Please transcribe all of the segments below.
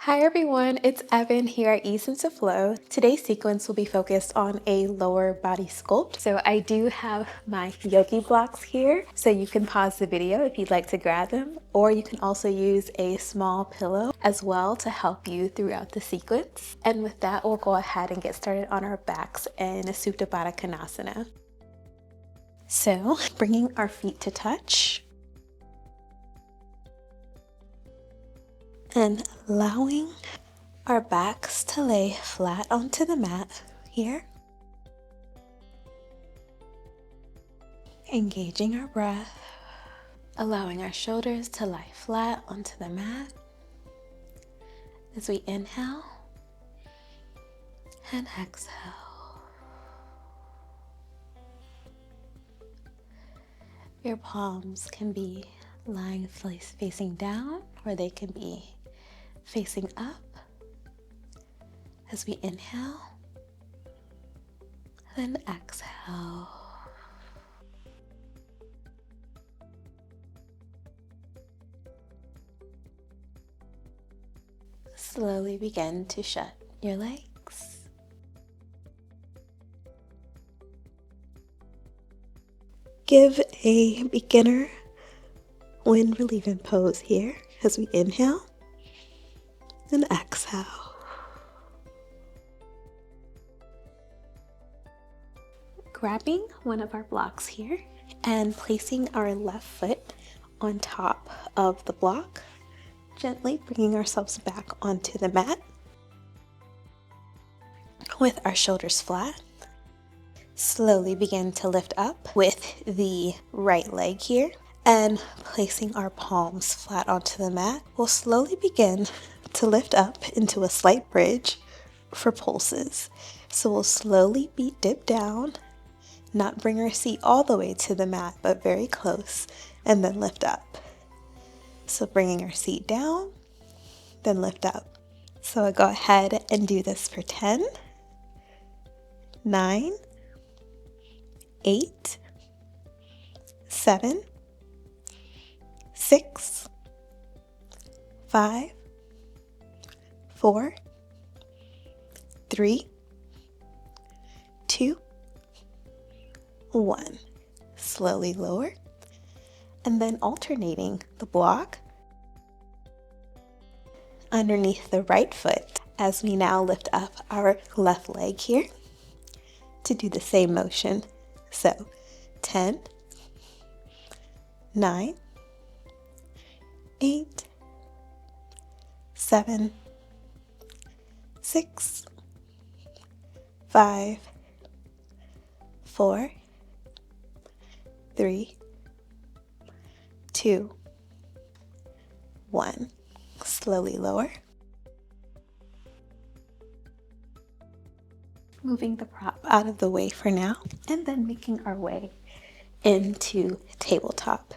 Hi everyone, it's Evan here at Ease into Flow. Today's sequence will be focused on a lower body sculpt. So I do have my Yogi blocks here, so you can pause the video if you'd like to grab them, or you can also use a small pillow as well to help you throughout the sequence. And with that, we'll go ahead and get started on our backs in Supta Baddha Konasana. So bringing our feet to touch, and allowing our backs to lay flat onto the mat here. Engaging our breath, allowing our shoulders to lie flat onto the mat as we inhale and exhale. Your palms can be lying facing down, or they can be facing up as we inhale, then exhale. Slowly begin to shut your legs. Give a beginner wind relieving pose here as we inhale and exhale. Grabbing one of our blocks here and placing our left foot on top of the block, gently bringing ourselves back onto the mat with our shoulders flat. Slowly begin to lift up with the right leg here and placing our palms flat onto the mat. We'll slowly begin to lift up into a slight bridge for pulses. So we'll slowly dip down, not bring our seat all the way to the mat, but very close, and then lift up. So bringing our seat down, then lift up. So I'll go ahead and do this for 10, 9, 8, 7, 6, 5, 4, 3, 2, 1. Slowly lower, and then alternating the block underneath the right foot as we now lift up our left leg here to do the same motion. So 10, 9, 8, 7, 6, 5, 4, 3, 2, 1. Slowly lower. Moving the prop out of the way for now, and then making our way into tabletop.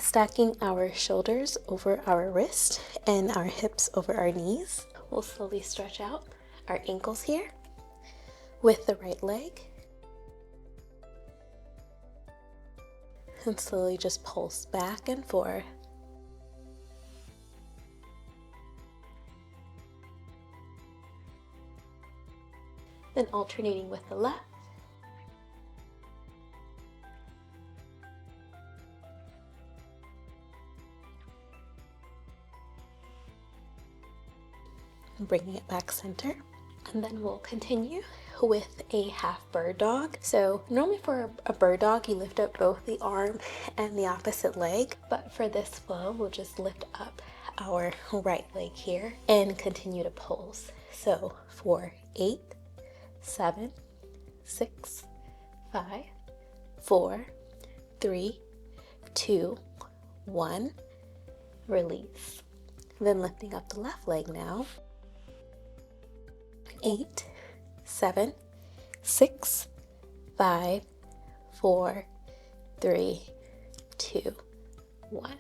Stacking our shoulders over our wrist and our hips over our knees. We'll slowly stretch out our ankles here with the right leg. And slowly just pulse back and forth. Then alternating with the left. Bringing it back center. And then we'll continue with a half bird dog. So normally for a bird dog, you lift up both the arm and the opposite leg. But for this flow, we'll just lift up our right leg here and continue to pulse. So for 8, 7, 6, 5, 4, 3, 2, 1. Release. Then lifting up the left leg now. 8, 7, 6, 5, 4, 3, 2, 1.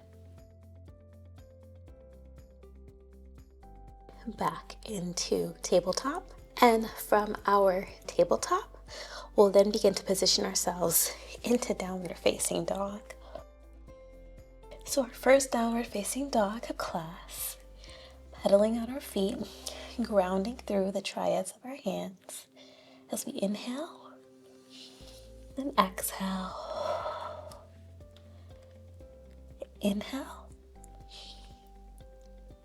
Back into tabletop. And from our tabletop, we'll then begin to position ourselves into downward facing dog. So our first downward facing dog of class, pedaling on our feet, grounding through the triads of our hands as we inhale and exhale. Inhale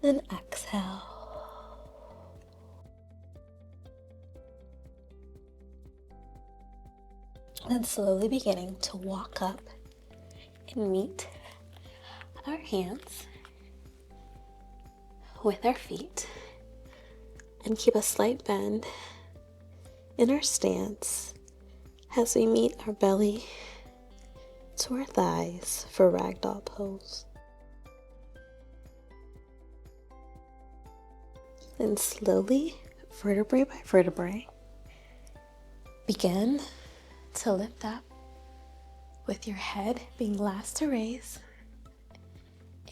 and exhale. And slowly beginning to walk up and meet our hands with our feet and keep a slight bend in our stance as we meet our belly to our thighs for ragdoll pose. Then slowly, vertebrae by vertebrae, begin to lift up with your head being last to raise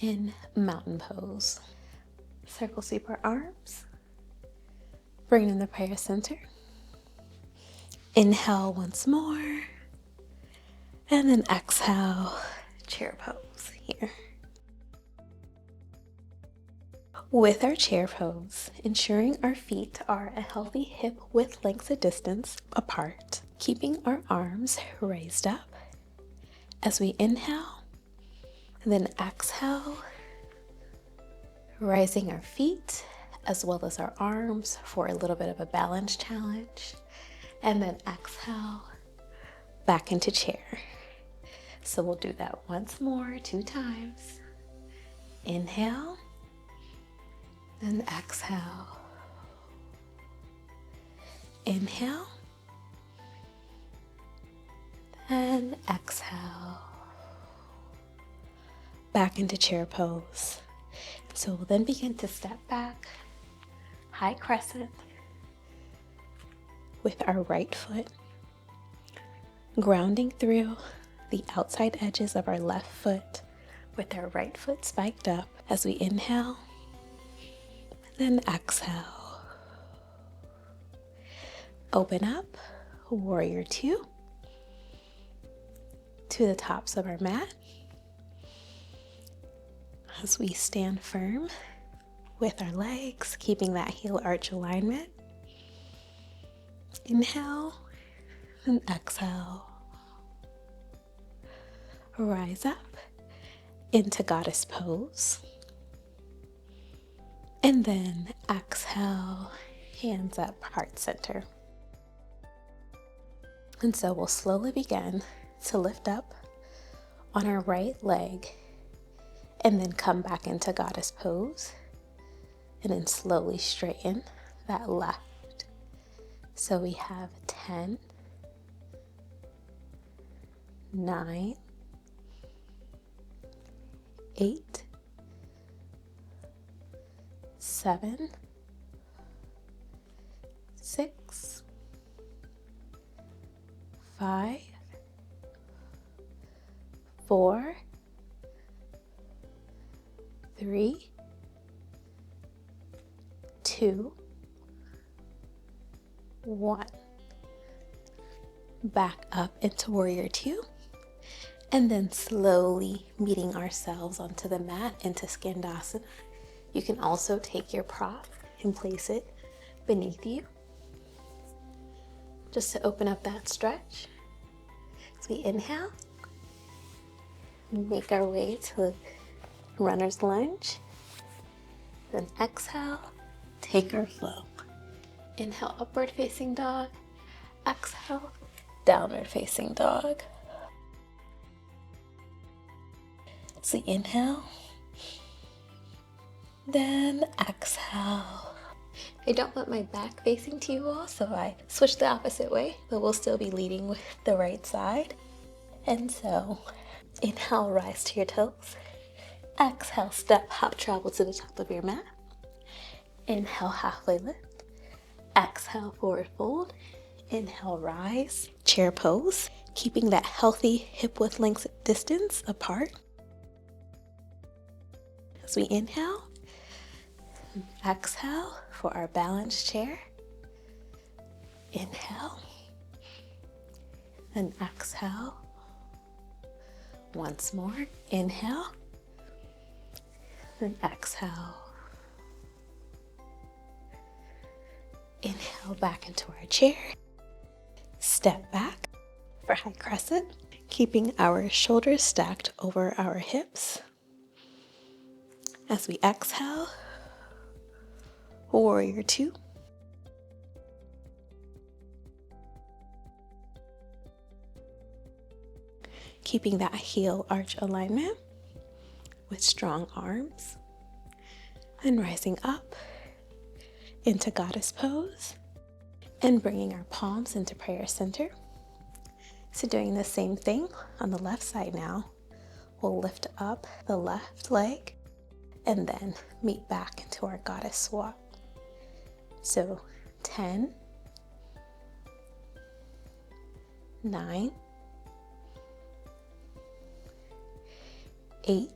in mountain pose. Circle sweep our arms, bring in the prayer center. Inhale once more, and then exhale, chair pose here. With our chair pose, ensuring our feet are a healthy hip width length of distance apart, keeping our arms raised up as we inhale, and then exhale, rising our feet as well as our arms for a little bit of a balance challenge, and then exhale, back into chair. So we'll do that once more, 2 times. Inhale and exhale. Inhale and exhale. Back into chair pose. So we'll then begin to step back, high crescent, with our right foot, grounding through the outside edges of our left foot with our right foot spiked up as we inhale, then exhale. Open up, warrior 2, to the tops of our mat as we stand firm with our legs, keeping that heel arch alignment. Inhale and exhale. Rise up into goddess pose. And then exhale, hands up, heart center. And so we'll slowly begin to lift up on our right leg and then come back into goddess pose and then slowly straighten that left. So we have 10, 9, 8, 7, 6, 5, 4, 3, 2, 1. Back up into warrior 2. And then slowly meeting ourselves onto the mat into Skandasana. You can also take your prop and place it beneath you, just to open up that stretch. As we inhale, make our way to runner's lunge. Then exhale, take our flow. Inhale, upward facing dog. Exhale, downward facing dog. So inhale, then exhale. I don't want my back facing to you all, so I switch the opposite way, but we'll still be leading with the right side. And so inhale, rise to your toes. Exhale, step, hop, travel to the top of your mat. Inhale, halfway lift. Exhale, forward fold. Inhale, rise, chair pose, keeping that healthy hip width length distance apart. As we inhale, exhale for our balanced chair. Inhale and exhale. Once more, inhale And exhale. Inhale back into our chair. Step back for high crescent, keeping our shoulders stacked over our hips. As we exhale, warrior two. Keeping that heel arch alignment with strong arms. And rising up into goddess pose and bringing our palms into prayer center. So doing the same thing on the left side now. We'll lift up the left leg and then meet back into our goddess squat. So 10, 9, 8,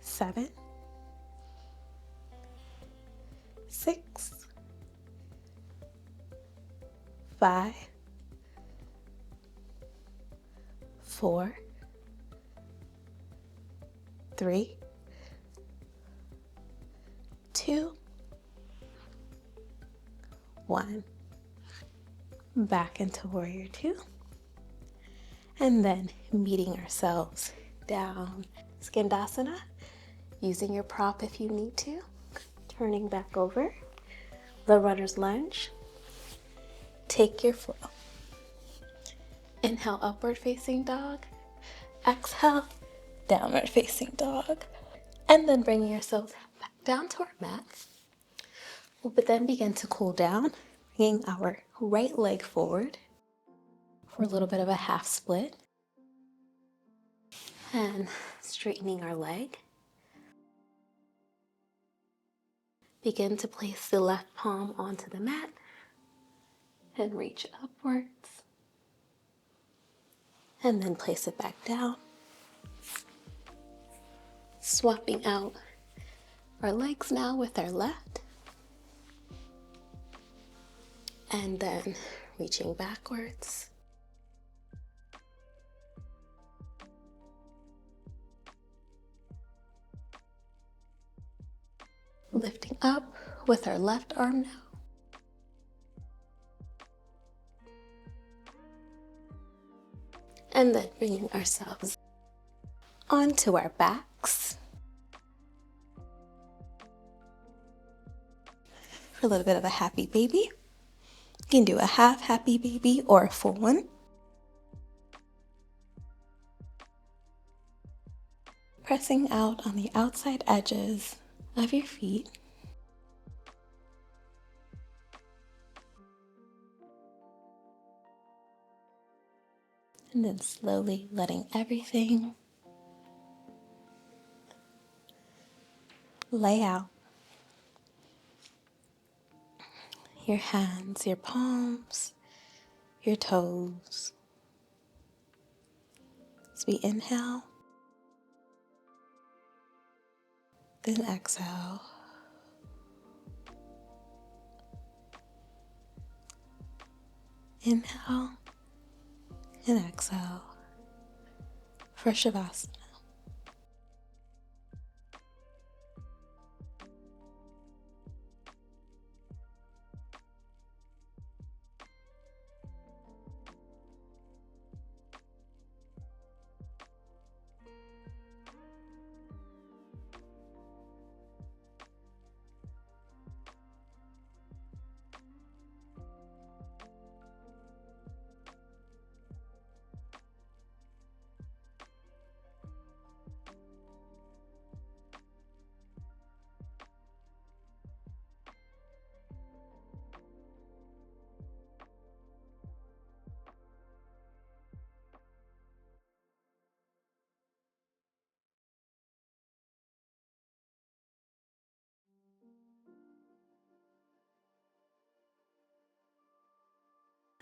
7, 6, 5, 4, 3, 2, 1. Back into warrior two. And then meeting ourselves down Skandasana, using your prop if you need to. Turning back over, the runner's lunge. Take your flow. Inhale, upward facing dog. Exhale, downward facing dog. And then bringing yourselves back down to our mat. We'll then begin to cool down, bringing our right leg forward for a little bit of a half split. And straightening our leg. Begin to place the left palm onto the mat and reach upwards. And then place it back down. Swapping out our legs now with our left. And then reaching backwards. Lifting up with our left arm now. And then bringing ourselves onto our backs. For a little bit of a happy baby. You can do a half happy baby or a full one. Pressing out on the outside edges of your feet. And then slowly letting everything lay out. Your hands, your palms, your toes. As we inhale, then exhale. Inhale and exhale for Shavasana.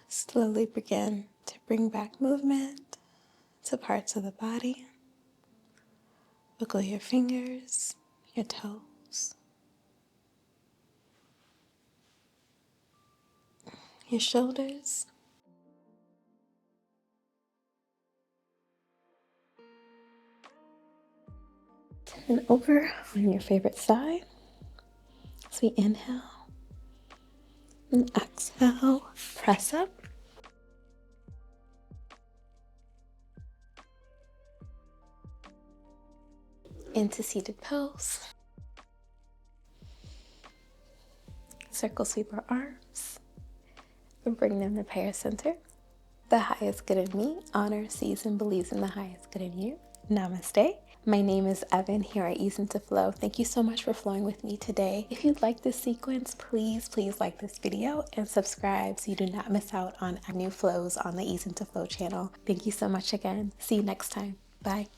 Slowly begin to bring back movement to parts of the body. Wiggle your fingers, your toes, your shoulders. And over on your favorite side. So we inhale and exhale, press up. Into seated pose. Circle sweep our arms. And bring them to prayer center. The highest good in me honors, sees, and believes in the highest good in you. Namaste. My name is Evan here at Ease Into Flow. Thank you so much for flowing with me today. If you like this sequence, please like this video and subscribe so you do not miss out on new flows on the Ease Into Flow channel. Thank you so much again. See you next time. Bye.